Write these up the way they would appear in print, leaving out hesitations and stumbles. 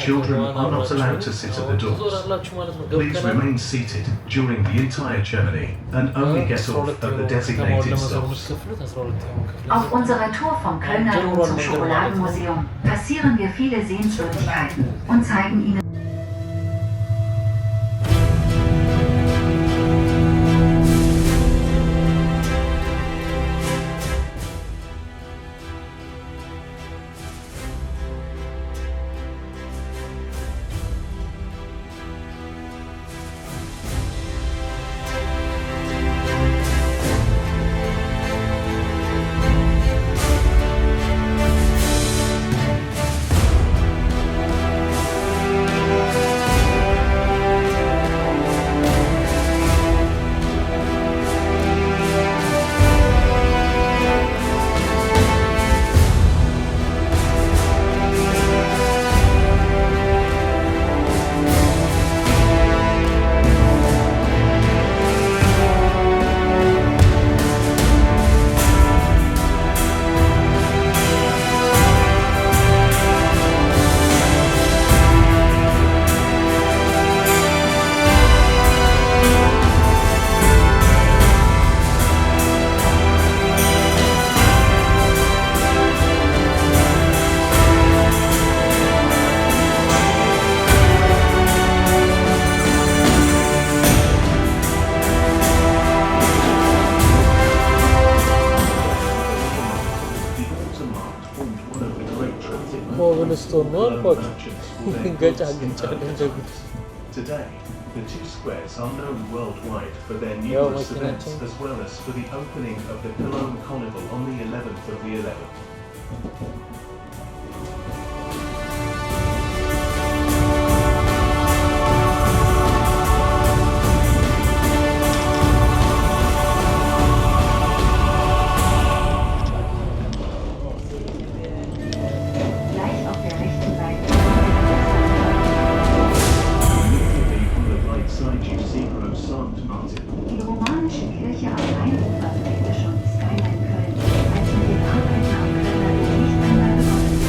Children are not allowed to sit at the doors. Please remain seated during the entire journey and only get off at the designated stops. Auf unserer Tour vom Kölner Dom zum Schokoladenmuseum passieren wir viele Sehenswürdigkeiten und zeigen Ihnen Today, the two squares are known worldwide for their numerous events as well as for the opening of the Cologne Carnival on the 11th of the 11th. Die romanische Kirche am Rheinufer prägte schon die Skyline Köln, als mit den Arbeiten am Kölner Dom nicht einmal begonnen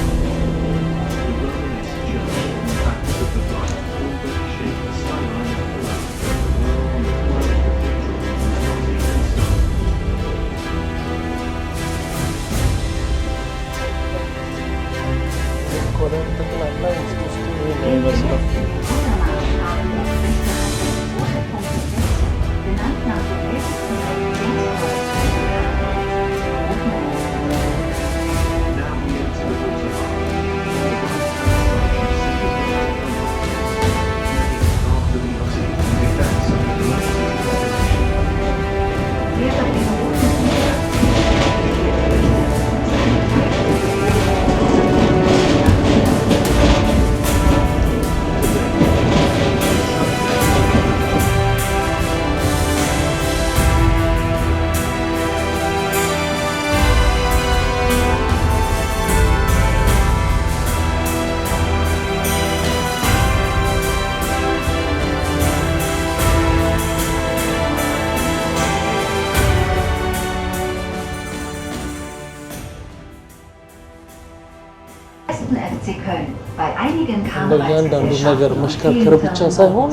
FC Köln. Bei einigen Karnevalsgesellschaften መሽከርከር ብቻ ሳይሆን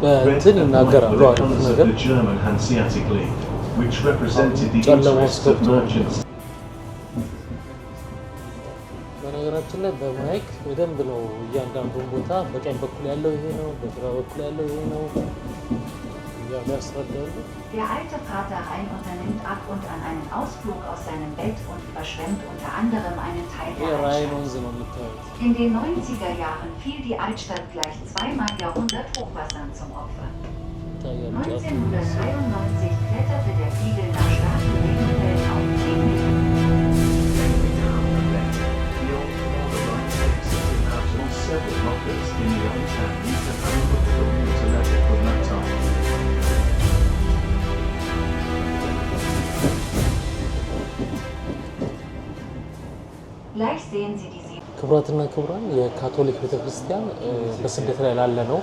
በእንትን ይናገራሉ አይደል ነገር ጨለማ ውስጥ ገብቶ በነገራችን ላይ በማይክ በደንብ ነው እያንዳንዱን ቦታ በቀኝ በኩል ያለው ይሄ ነው በግራ በኩል ያለው ይሄ ነው Der alte Vater Rhein unternimmt ab und an einen Ausflug aus seinem Bett und überschwemmt unter anderem einen Teil der Altstadt. In den 90er Jahren fiel die Altstadt gleich zweimal Jahrhunderthochwassern zum Opfer. 1993 kletterte der Pegel nach starken Regenfällen auf 10 Meter. Several lockers in the old town used to overlook the water level from that time. Gleich sehen Sie die ክቡራትና ክቡራን የካቶሊክ ቤተክርስቲያን በስደት ላይ ያለ ነው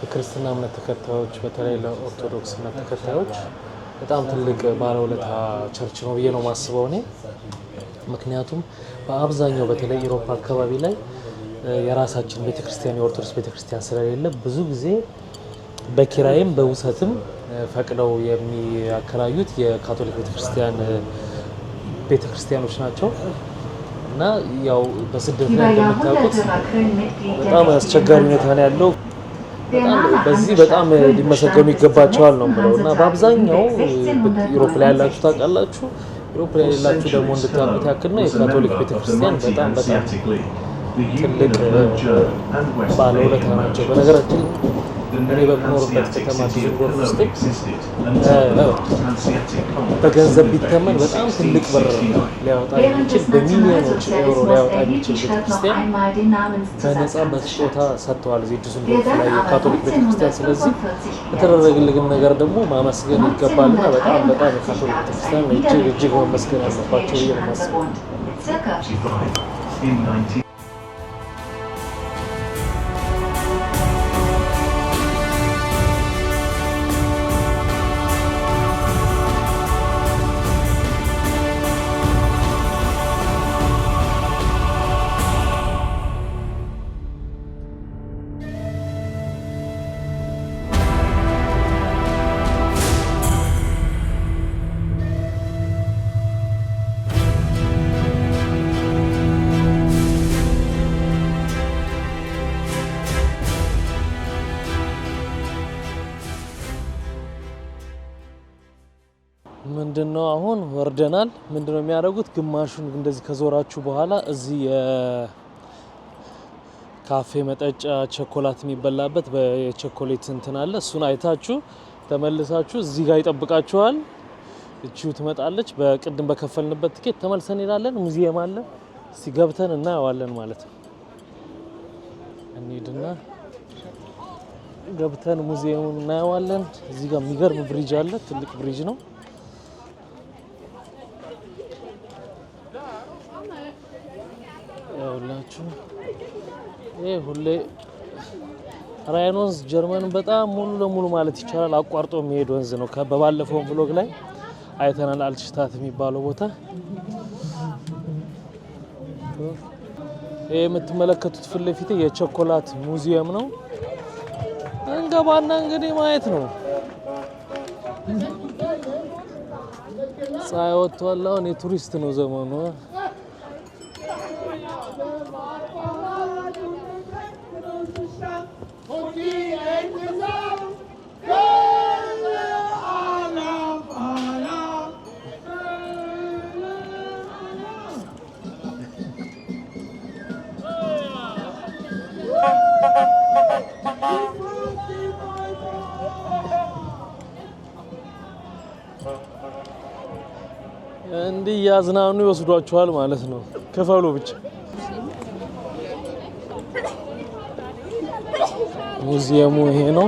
የክርስትና እምነት ተከታዮች በተለይ ለኦርቶዶክስ እምነት ተከታዮች በጣም ትልቅ ባለውለታ ቸርች ነው ብዬ ነው ማስበው እኔ ምክንያቱም በአብዛኛው በተለይ አውሮፓ አካባቢ ላይ የራሳችን ቤተክርስቲያን የኦርቶዶክስ ቤተክርስቲያን ስለሌለ ብዙ ጊዜ በኪራይም በውሰትም ፈቅደው የሚያከራዩት የካቶሊክ ቤተክርስቲያኖች ናቸው እና ያው በስደት ላይ እንደምታውቁት በጣም አስቸጋሪ ሁኔታ ነው ያለው። በዚህ በጣም ሊመሰገኑ ይገባቸዋል ነው የምለው እና በአብዛኛው ዩሮፕ ላይ ያላችሁ ታውቃላችሁ፣ ዩሮፕ ላይ ያላችሁ ደግሞ እንድታውቁት ያክል ነው የካቶሊክ ቤተክርስቲያን በጣም ትልቅ ባለውለታ ናቸው። በነገራችን እኔ በምኖርበት ከተማ ዱስሴልዶርፍ ውስጥ በገንዘብ ቢተመን በጣም ትልቅ ብር ሊያወጣ የሚችል በሚሊዮኖች ዩሮ ሊያወጣ የሚችል ቤተክርስቲያን በነፃ በስጦታ ሰጥተዋል እዚህ ዱስሴልዶርፍ ላይ የካቶሊክ ቤተክርስቲያን። ስለዚህ የተደረገልን ነገር ደግሞ ማመስገን ይገባልና በጣም የካቶሊክ ቤተክርስቲያን እጅግ መመስገን ያለባቸው ብዬ ነው የማስበው። ምንድነው አሁን ወርደናል። ምንድነው የሚያደርጉት? ግማሹን እንደዚህ ከዞራችሁ በኋላ እዚህ የካፌ መጠጫ ቸኮላት የሚበላበት በቸኮሌት እንትን አለ። እሱን አይታችሁ ተመልሳችሁ እዚህ ጋር ይጠብቃችኋል። እቺው ትመጣለች። በቅድም በከፈልንበት ትኬት ተመልሰን እንሄዳለን። ሙዚየም አለ። እስቲ ገብተን እናየዋለን ማለት ነው። እንሂድና ገብተን ሙዚየሙን እናየዋለን። እዚህ ጋር የሚገርም ብሪጅ አለ። ትልቅ ብሪጅ ነው። ያውላችሁ ይሄ ሁሌ ራይን ወንዝ ጀርመንን በጣም ሙሉ ለሙሉ ማለት ይቻላል አቋርጦ የሚሄድ ወንዝ ነው። በባለፈው ብሎግ ላይ አይተናል። አልትሽታት የሚባለው ቦታ ይሄ የምትመለከቱት ፊት ለፊት የቸኮላት ሙዚየም ነው። እንገባና እንግዲህ ማየት ነው። ፀሐይ ወጥቷል። አሁን የቱሪስት ነው ዘመኑ። እንዲህ ያዝናኑ ይወስዷቸዋል ማለት ነው። ክፈሉ ብቻ። ሙዚየሙ ይሄ ነው።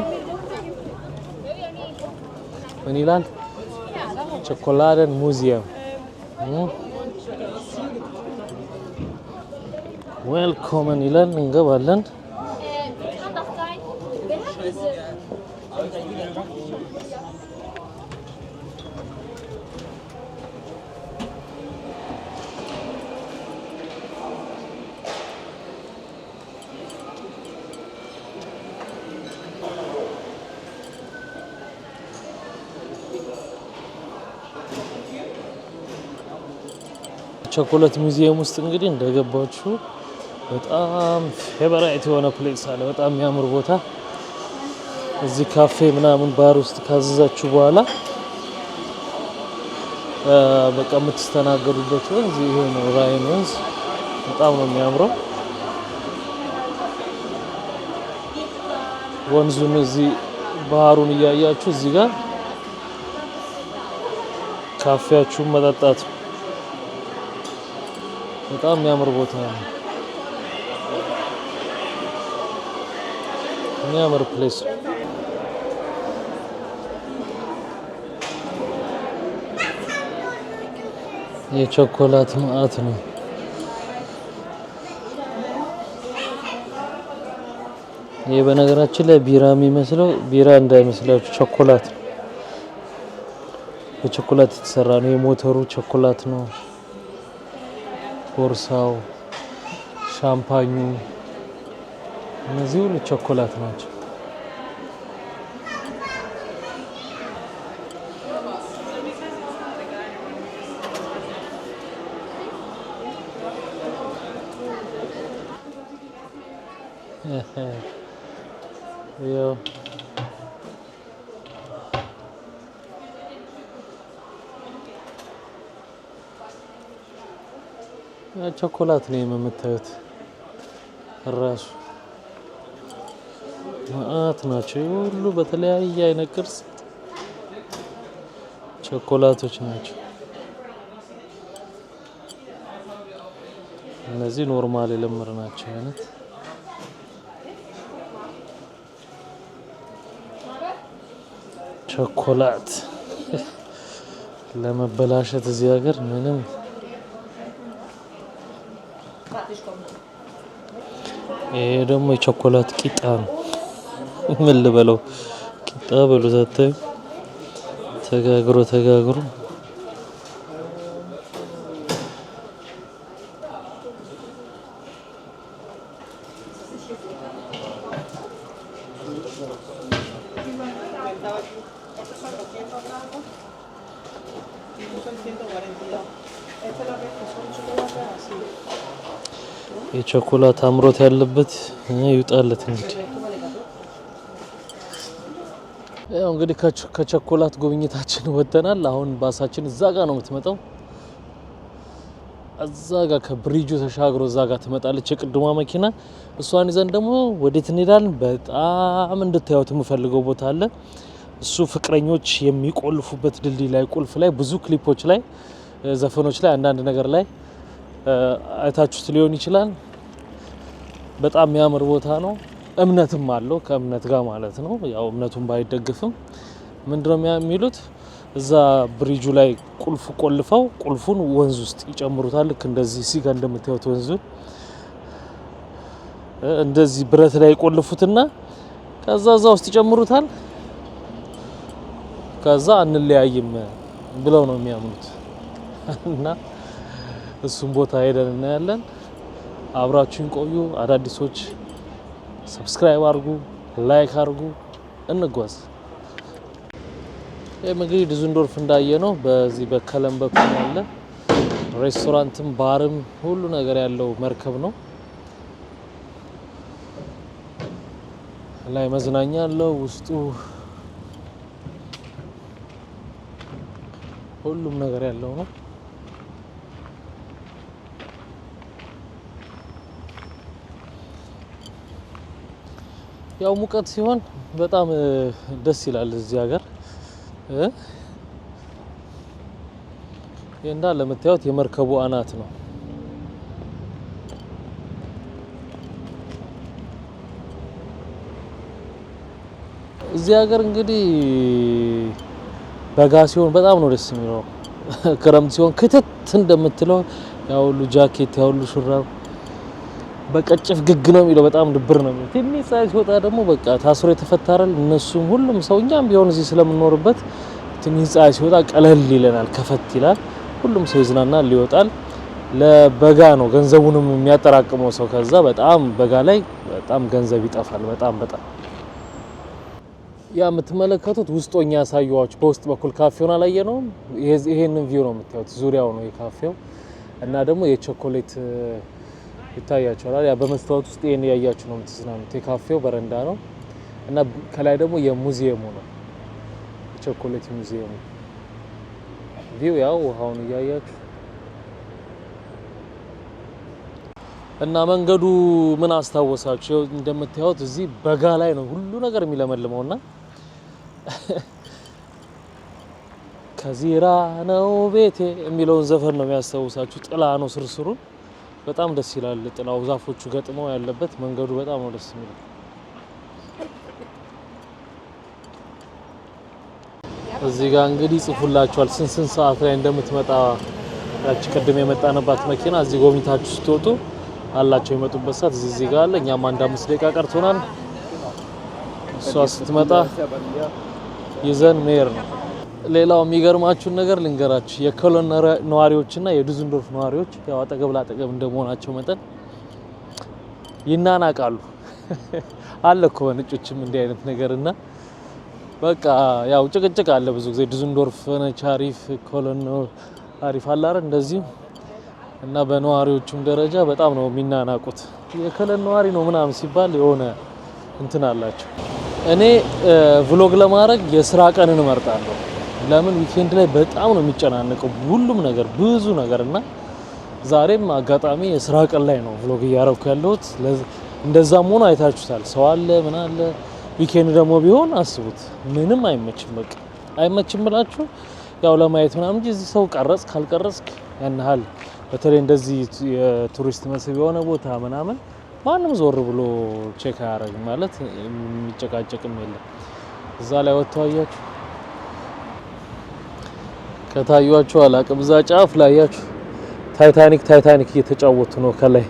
ምን ይላል? ቸኮላደን ሙዚየም ዌልኮምን ይላል። እንገባለን። ቸኮላት ሙዚየም ውስጥ እንግዲህ እንደገባችሁ በጣም ፌቨራይት የሆነ ፕሌስ አለ። በጣም የሚያምር ቦታ። እዚህ ካፌ ምናምን ባር ውስጥ ካዘዛችሁ በኋላ በቃ የምትስተናገዱበት ወንዝ ይሄ ነው፣ ራይን ወንዝ። በጣም ነው የሚያምረው ወንዙን። እዚህ ባህሩን እያያችሁ እዚህ ጋር ካፌያችሁን መጠጣት። በጣም የሚያምር ቦታ ነው። የሚያምር ፕሌስ። የቸኮላት መዓት ነው። ይሄ በነገራችን ላይ ቢራ የሚመስለው ቢራ እንዳይመስላችሁ ቸኮላት ነው። በቸኮላት የተሰራ ነው። የሞተሩ ቸኮላት ነው። ቦርሳው፣ ሻምፓኙ እነዚህ ሁሉ ቸኮላት ናቸው። ያው ቸኮላት ነው የምታዩት። ራሱ ማአት ናቸው ሁሉ በተለያየ አይነት ቅርጽ ቸኮላቶች ናቸው። እነዚህ ኖርማል የለምር ናቸው አይነት ቸኮላት ለመበላሸት እዚህ ሀገር ምንም ይሄ ደግሞ የቸኮላት ቂጣ ነው። ምን ልበለው ቂጣ በሉት ተጋግሮ የቸኮላት አምሮት ያለበት ይውጣለት። እንግዲህ ከቸኮላት ጉብኝታችን ወጥተናል። አሁን ባሳችን እዛ ጋር ነው የምትመጣው። እዛ ጋር ከብሪጁ ተሻግሮ እዛ ጋር ትመጣለች የቅድሟ መኪና። እሷን ይዘን ደግሞ ወዴት እንሄዳለን? በጣም እንድታዩት የምፈልገው ቦታ አለ። እሱ ፍቅረኞች የሚቆልፉበት ድልድይ ላይ ቁልፍ ላይ ብዙ ክሊፖች ላይ ዘፈኖች ላይ አንዳንድ ነገር ላይ አይታችሁት ሊሆን ይችላል። በጣም የሚያምር ቦታ ነው። እምነትም አለው ከእምነት ጋር ማለት ነው። ያው እምነቱን ባይደግፍም ምንድነው የሚሉት እዛ ብሪጁ ላይ ቁልፍ ቆልፈው ቁልፉን ወንዝ ውስጥ ይጨምሩታል። ልክ እንደዚህ ሲጋ እንደምታዩት ወንዙን እንደዚህ ብረት ላይ ቆልፉትና ከዛ እዛ ውስጥ ይጨምሩታል። ከዛ አንለያይም ብለው ነው የሚያምኑት እና እሱም ቦታ ሄደን እናያለን። አብራችሁን ቆዩ። አዳዲሶች ሰብስክራይብ አድርጉ፣ ላይክ አድርጉ። እንጓዝ። እንግዲህ ዱሰንዶርፍ እንዳየ ነው በዚህ በከለም በኩል ያለ ሬስቶራንትም ባርም ሁሉ ነገር ያለው መርከብ ነው። ላይ መዝናኛ አለው ውስጡ ሁሉም ነገር ያለው ነው። ያው ሙቀት ሲሆን በጣም ደስ ይላል እዚህ ሀገር። እንዳለ ለምታዩት የመርከቡ አናት ነው። እዚህ ሀገር እንግዲህ በጋ ሲሆን በጣም ነው ደስ የሚለው። ክረምት ሲሆን ክትት እንደምትለው ያው ሁሉ ጃኬት ያው ሁሉ ሹራብ በቀጭፍ ግግ ነው የሚለው። በጣም ድብር ነው የሚለው። ትንሽ ፀሐይ ሲወጣ ደግሞ በቃ ታስሮ የተፈታረል እነሱም ሁሉም ሰው እኛም ቢሆን እዚህ ስለምንኖርበት ትንሽ ፀሐይ ሲወጣ ቀለል ይለናል፣ ከፈት ይላል። ሁሉም ሰው ይዝናናል፣ ይወጣል። ለበጋ ነው ገንዘቡንም የሚያጠራቅመው ሰው። ከዛ በጣም በጋ ላይ በጣም ገንዘብ ይጠፋል። በጣም ያ የምትመለከቱት ውስጦኛ ያሳዩዋችሁ በውስጥ በኩል ካፌውን አላየነውም። ይሄንን ቪው ነው የምታዩት። ዙሪያው ነው የካፌው እና ደግሞ የቾኮሌት ይታያችኋል። ያ በመስታወት ውስጥ ይሄን ያያችሁ ነው የምትዝናኑት። የካፌው በረንዳ ነው እና ከላይ ደግሞ የሙዚየሙ ነው የቾኮሌት ሙዚየሙ ቪው። ያው ውሃውን እያያችሁ እና መንገዱ ምን አስታወሳችሁ? እንደምታዩት እዚህ በጋ ላይ ነው ሁሉ ነገር የሚለመልመውና ከዚራ ነው ቤቴ የሚለውን ዘፈን ነው የሚያስታውሳችሁ። ጥላ ነው ስርስሩ በጣም ደስ ይላል። ጥላው ዛፎቹ ገጥመው ያለበት መንገዱ በጣም ነው ደስ የሚለው። እዚህ ጋር እንግዲህ ጽፉላችኋል ስንት ሰዓት ላይ እንደምትመጣ ያቺ ቀደም የመጣንባት መኪና። እዚህ ጎብኝታችሁ ስትወጡ አላቸው የመጡበት ሰዓት እዚህ ጋር አለ። እኛም አንድ 5 ደቂቃ ቀርቶናል። እሷ ስትመጣ ይዘን ሜር ነው። ሌላው የሚገርማችሁ ነገር ልንገራችሁ። የኮሎን ነዋሪዎችና የዱሰንዶርፍ ነዋሪዎች ያው አጠገብ ላጠገብ እንደመሆናቸው መጠን ይናናቃሉ። አለ እኮ በነጮችም እንዲህ አይነት ነገርና በቃ ያው ጭቅጭቅ አለ ብዙ ጊዜ ዱዝንዶርፍ ነች አሪፍ ኮሎን አሪፍ አለ አይደል እንደዚህ እና በነዋሪዎቹም ደረጃ በጣም ነው የሚናናቁት የኮሎን ነዋሪ ነው ምናምን ሲባል የሆነ እንትን አላቸው እኔ ቭሎግ ለማድረግ የስራ ቀንን እመርጣለሁ ለምን ዊኬንድ ላይ በጣም ነው የሚጨናነቀው ሁሉም ነገር ብዙ ነገርና ዛሬም አጋጣሚ የስራ ቀን ላይ ነው ቭሎግ እያደረኩ ያለሁት እንደዛም ሆኖ አይታችሁታል ሰው አለ ምን አለ ዊኬንድ ደግሞ ቢሆን አስቡት ምንም አይመችም በቃ አይመችም ብላችሁ ያው ለማየት ምናምን እንጂ እዚህ ሰው ቀረጽ ካልቀረጽክ ያንሃል በተለይ እንደዚህ የቱሪስት መስህብ የሆነ ቦታ ምናምን ማንም ዞር ብሎ ቼክ አያደርግም ማለት የሚጨቃጨቅም የለም እዛ ላይ ወጥተው አያችሁ ከታዩአችሁ አላቅም እዛ ጫፍ ላይ አያችሁ ታይታኒክ እየተጫወቱ ነው ከላይ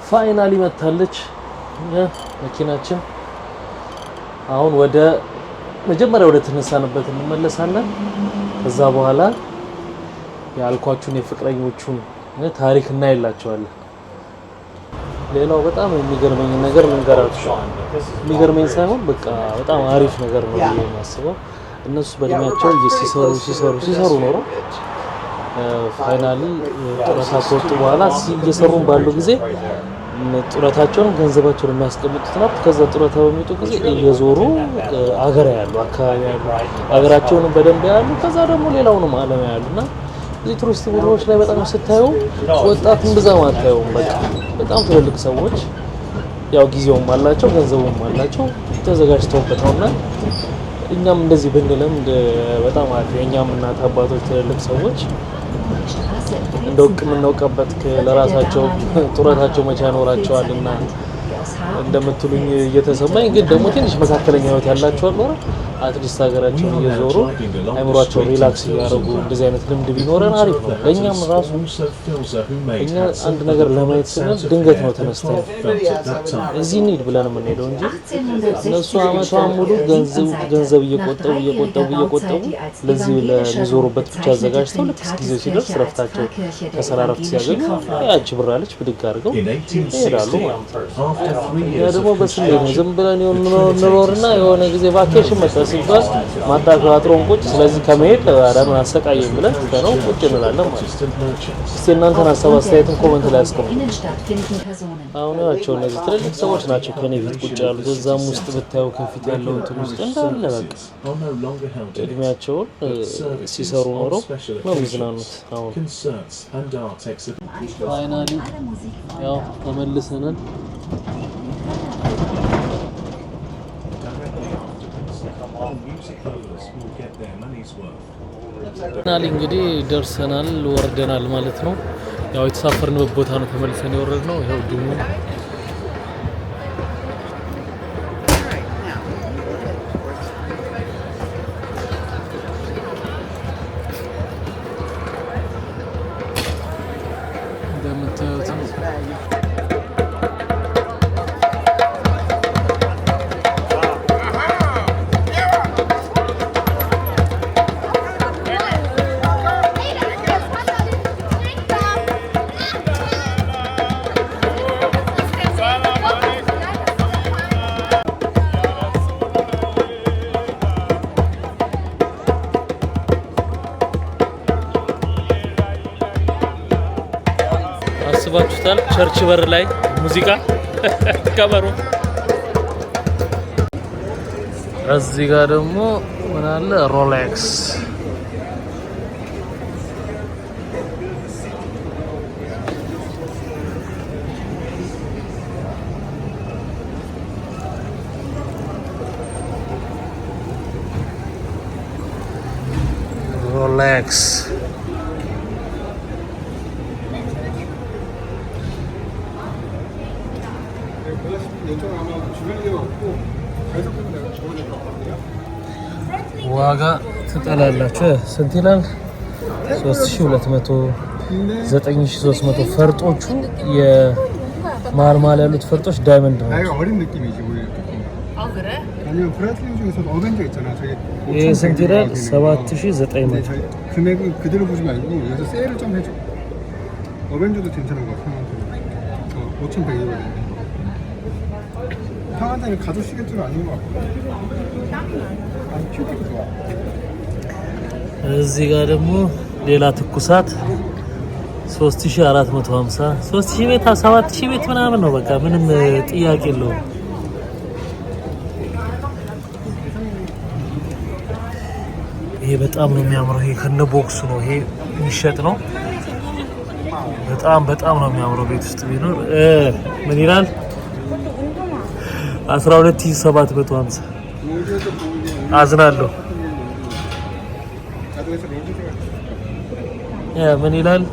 ፋይናሊ መታለች መኪናችን አሁን ወደ መጀመሪያ ወደ ተነሳንበት እንመለሳለን ከዛ በኋላ ያልኳችሁን የፍቅረኞቹን ታሪክ እናይላችኋለን ሌላው በጣም የሚገርመኝ ነገር ልንገራችሁ የሚገርመኝ ሳይሆን በቃ በጣም አሪፍ ነገር ነው የማስበው እነሱ በእድሜያቸው ሲሰሩ ኖሮ ፋይናሊ ጡረታ ከወጡ በኋላ እየሰሩን ባሉ ጊዜ ጡረታቸውን ገንዘባቸውን የሚያስቀምጡት ነው ከዛ ጡረታ በሚወጡ ጊዜ እየዞሩ አገር ያሉ አካባቢ ያሉ አገራቸውን በደንብ ያሉ ከዛ ደግሞ ሌላውንም ዓለም ያሉና እዚህ ቱሪስት ቦታዎች ላይ በጣም ስታዩ ወጣቱን ብዛም አታዩም በቃ በጣም ትልልቅ ሰዎች ያው ጊዜውም አላቸው ገንዘቡም አላቸው ተዘጋጅተውበት ነውና እኛም እንደዚህ ብንለምድ በጣም አሪፍ የኛም እናት አባቶች ትልልቅ ሰዎች እንደው የምናውቀበት ለራሳቸው ጡረታቸው መቼ ያኖራቸዋልና እንደምትሉኝ እየተሰማኝ ግን ደግሞ ትንሽ መካከለኛ ህይወት ያላቸው አሉ አትሊስት ሀገራቸውን እየዞሩ አይምሯቸው ሪላክስ ያደርጉ እንደዚህ አይነት ልምድ ቢኖረን አሪፍ ነው ለኛም ራሱ እኛ አንድ ነገር ለማየት ስንል ድንገት ነው ተነስተን እዚህ እንሂድ ብለን የምንሄደው እንጂ እነሱ አመቷን ሙሉ ገንዘብ እየቆጠቡ ለዚህ ለሚዞሩበት ብቻ አዘጋጅተው ልክ ጊዜው ሲደርስ ረፍታቸው ከሰራረፍት ሲያገኙ ያቺ ብር አለች ብድግ አድርገው ይሄዳሉ ማለት ነው ያ ደግሞ በስሜት ነው ዝም ብለን እንኖርና የሆነ ጊዜ ቫኬሽን መጣ ሲባል ማጣቀው አጥሮን ቁጭ ስለዚህ ከመሄድ አዳምን አሰቃየኝ ብለን ነው ቁጭ እንላለን ማለት ነው እስቲ እናንተን ሀሳብ አስተያየትን ኮሜንት ላይ አስቀምጡ አሁን ያቸው እነዚህ ትልልቅ ሰዎች ናቸው ከኔ ፊት ቁጭ ያሉት እዛም ውስጥ ብታዩ ከፊት ያለው እንትን ውስጥ እንዳለ በቃ እድሜያቸውን ሲሰሩ ኖረው ነው የሚዝናኑት አሁን ፋይናሊ ያው ተመልሰናል ፋይናሊ እንግዲህ ደርሰናል ወርደናል ማለት ነው ያው የተሳፈርንበት ቦታ ነው ተመልሰን የወረድነው ይሄው ድሙ አስባችሁታል ቸርች በር ላይ ሙዚቃ ከበሮ እዚህ ጋር ደግሞ ምን አለ ሮሌክስ ዋጋ ትጠላላችሁ ስንት ይላል 3200 9300 ፈርጦቹ የማርማል ያሉት ፈርጦች ዳይመንድ ነው 아니면 브라이틀링 중에서도 어벤져 있잖아. 저기 ይሄ ስንት ይላል? 7900. 금액은 그대로 보지 말고 여기서 세일을 좀 해줘. 어벤져도 괜찮은 거 같아. 5,100이거든. 형한테는 가족 시계줄은 아닌 것 같고. 아니 큐티가 좋아. እዚህ ጋር ደግሞ ሌላ ትኩሳት 3450 3000 ቤት 7000 ቤት ምናምን ነው። በቃ ምንም ጥያቄ የለውም። ይሄ በጣም ነው የሚያምረው። ይሄ ከነ ቦክሱ ነው። ይሄ የሚሸጥ ነው። በጣም ነው የሚያምረው። ቤት ውስጥ ቢኖር ምን ይላል? 12750 አዝናለሁ። ምን ይላል?